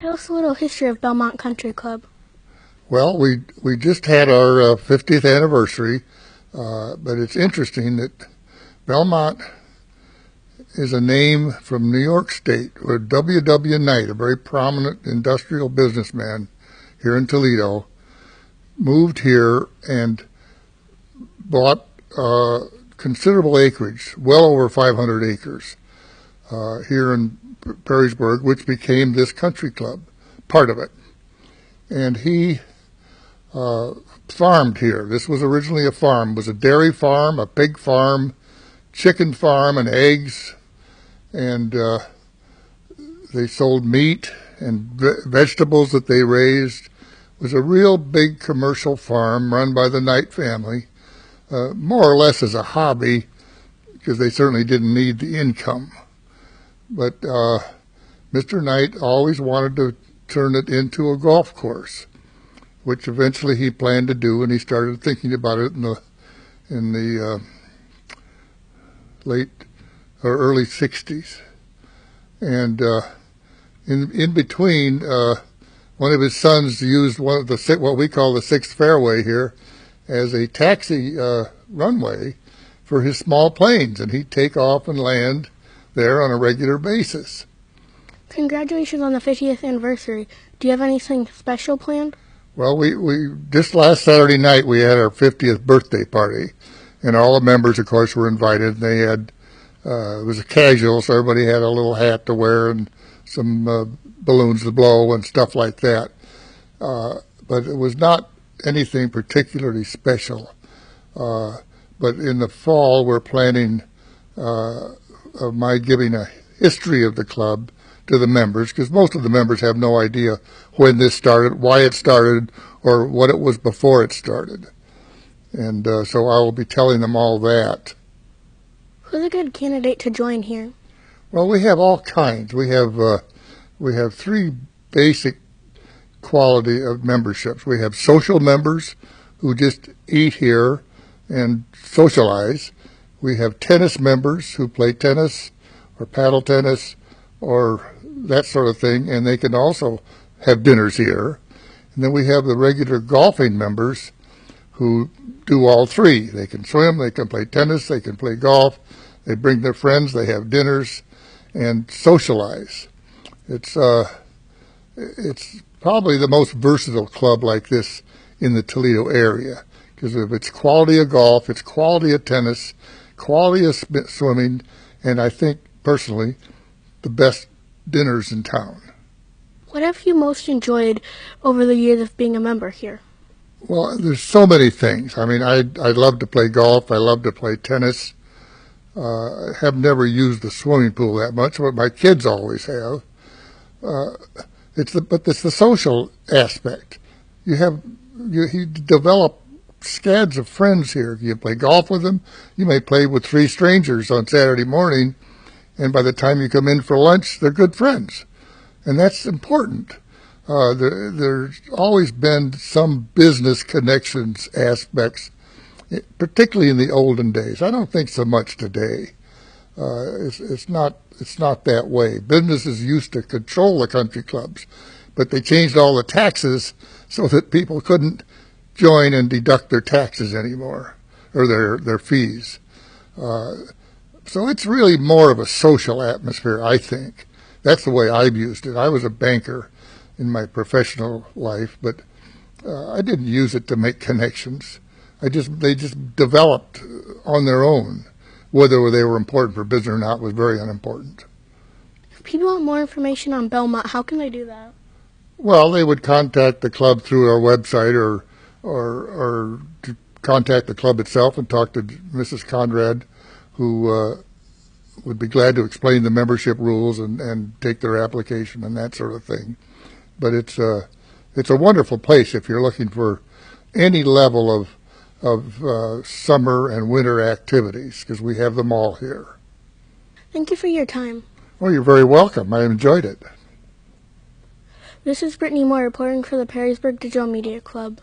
Tell us a little history of Belmont Country Club. Well, we just had our 50th anniversary, but it's interesting that Belmont is a name from New York State, where W. Knight, a very prominent industrial businessman here in Toledo, moved here and bought considerable acreage, well over 500 acres, here in Perrysburg, which became this country club, part of it. And he farmed here. This was originally a farm. It was a dairy farm, a pig farm, chicken farm, and eggs. And they sold meat and vegetables that they raised. It was a real big commercial farm run by the Knight family, more or less as a hobby, because they certainly didn't need the income. But Mr. Knight always wanted to turn it into a golf course, which eventually he planned to do, and he started thinking about it in the late or early 60s. And in between, one of his sons used one of the what we call the Sixth Fairway here as a taxi runway for his small planes, and he'd take off and land there on a regular basis. Congratulations on the 50th anniversary. Do you have anything special planned? Well, we just last Saturday night we had our 50th birthday party, and all the members, of course, were invited. They had it was a casual, so everybody had a little hat to wear and some balloons to blow and stuff like that. But it was not anything particularly special. But in the fall, we're planning of my giving a history of the club to the members, because most of the members have no idea when this started, why it started, or what it was before it started. And so I will be telling them all that. Who's a good candidate to join here? Well, we have all kinds. We have three basic quality of memberships. We have social members who just eat here and socialize. We have tennis members who play tennis or paddle tennis or that sort of thing, and they can also have dinners here. And then we have the regular golfing members who do all three. They can swim, they can play tennis, they can play golf, they bring their friends, they have dinners, and socialize. It's probably the most versatile club like this in the Toledo area, because of its quality of golf, its quality of tennis, quality of swimming, and I think, personally, the best dinners in town. What have you most enjoyed over the years of being a member here? Well, there's so many things. I mean, I love to play golf. I love to play tennis. I have never used the swimming pool that much, but my kids always have. But it's the social aspect. You develop scads of friends here. You play golf with them. You may play with three strangers on Saturday morning, and by the time you come in for lunch, they're good friends. And that's important. There's always been some business connections aspects, particularly in the olden days. I don't think so much today. It's not that way. Businesses used to control the country clubs, but they changed all the taxes so that people couldn't join and deduct their taxes anymore, or their fees. So it's really more of a social atmosphere, I think. That's the way I've used it. I was a banker in my professional life, but I didn't use it to make connections. They just developed on their own. Whether they were important for business or not was very unimportant. If people want more information on Belmont, how can they do that? Well, they would contact the club through our website or to contact the club itself and talk to Mrs. Conrad, who would be glad to explain the membership rules and take their application and that sort of thing. But it's a wonderful place if you're looking for any level of summer and winter activities, because we have them all here. Thank you for your time. Well, you're very welcome. I enjoyed it. This is Brittany Moore reporting for the Perrysburg Digital Media Club.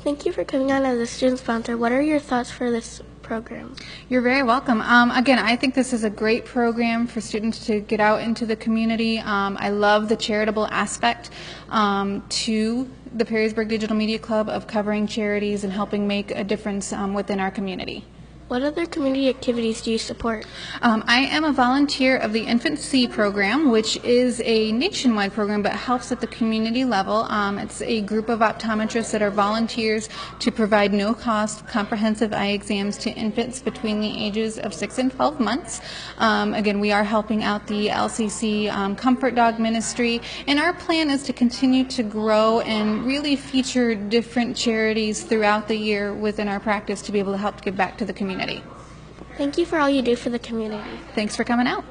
Thank you for coming on as a student sponsor. What are your thoughts for this program? You're very welcome. Again, I think this is a great program for students to get out into the community. I love the charitable aspect to the Perrysburg Digital Media Club of covering charities and helping make a difference within our community. What other community activities do you support? I am a volunteer of the Infant C program, which is a nationwide program but helps at the community level. It's a group of optometrists that are volunteers to provide no-cost comprehensive eye exams to infants between the ages of 6 and 12 months. Again, we are helping out the LCC Comfort Dog Ministry, and our plan is to continue to grow and really feature different charities throughout the year within our practice to be able to help give back to the community. Thank you for all you do for the community. Thanks for coming out.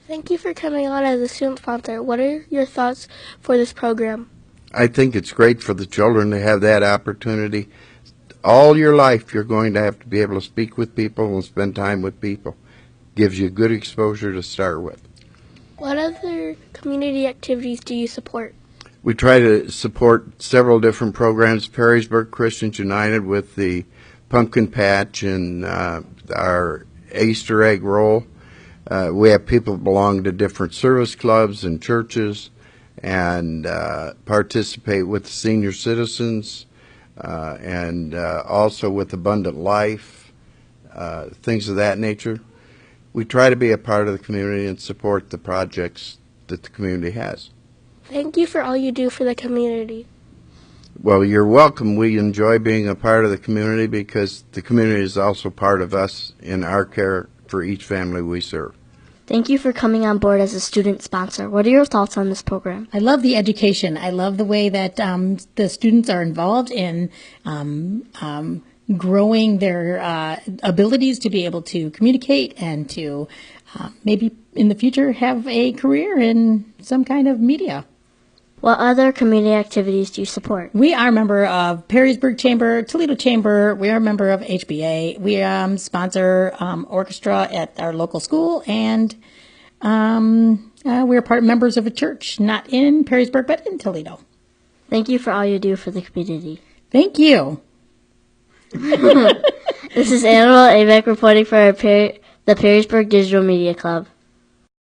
Thank you for coming on as a student sponsor. What are your thoughts for this program? I think it's great for the children to have that opportunity. All your life you're going to have to be able to speak with people and spend time with people. Gives you good exposure to start with. What other community activities do you support? We try to support several different programs. Perrysburg Christians United with the pumpkin patch and our Easter egg roll. We have people belong to different service clubs and churches and participate with senior citizens and also with Abundant Life, things of that nature. We try to be a part of the community and support the projects that the community has. Thank you for all you do for the community. Well, you're welcome. We enjoy being a part of the community because the community is also part of us in our care for each family we serve. Thank you for coming on board as a student sponsor. What are your thoughts on this program? I love the education. I love the way that the students are involved in growing their abilities to be able to communicate and to maybe in the future have a career in some kind of media. What other community activities do you support? We are a member of Perrysburg Chamber, Toledo Chamber. We are a member of HBA. We sponsor orchestra at our local school, and we're members of a church, not in Perrysburg, but in Toledo. Thank you for all you do for the community. Thank you. This is Annabelle Abeck reporting for the Perrysburg Digital Media Club.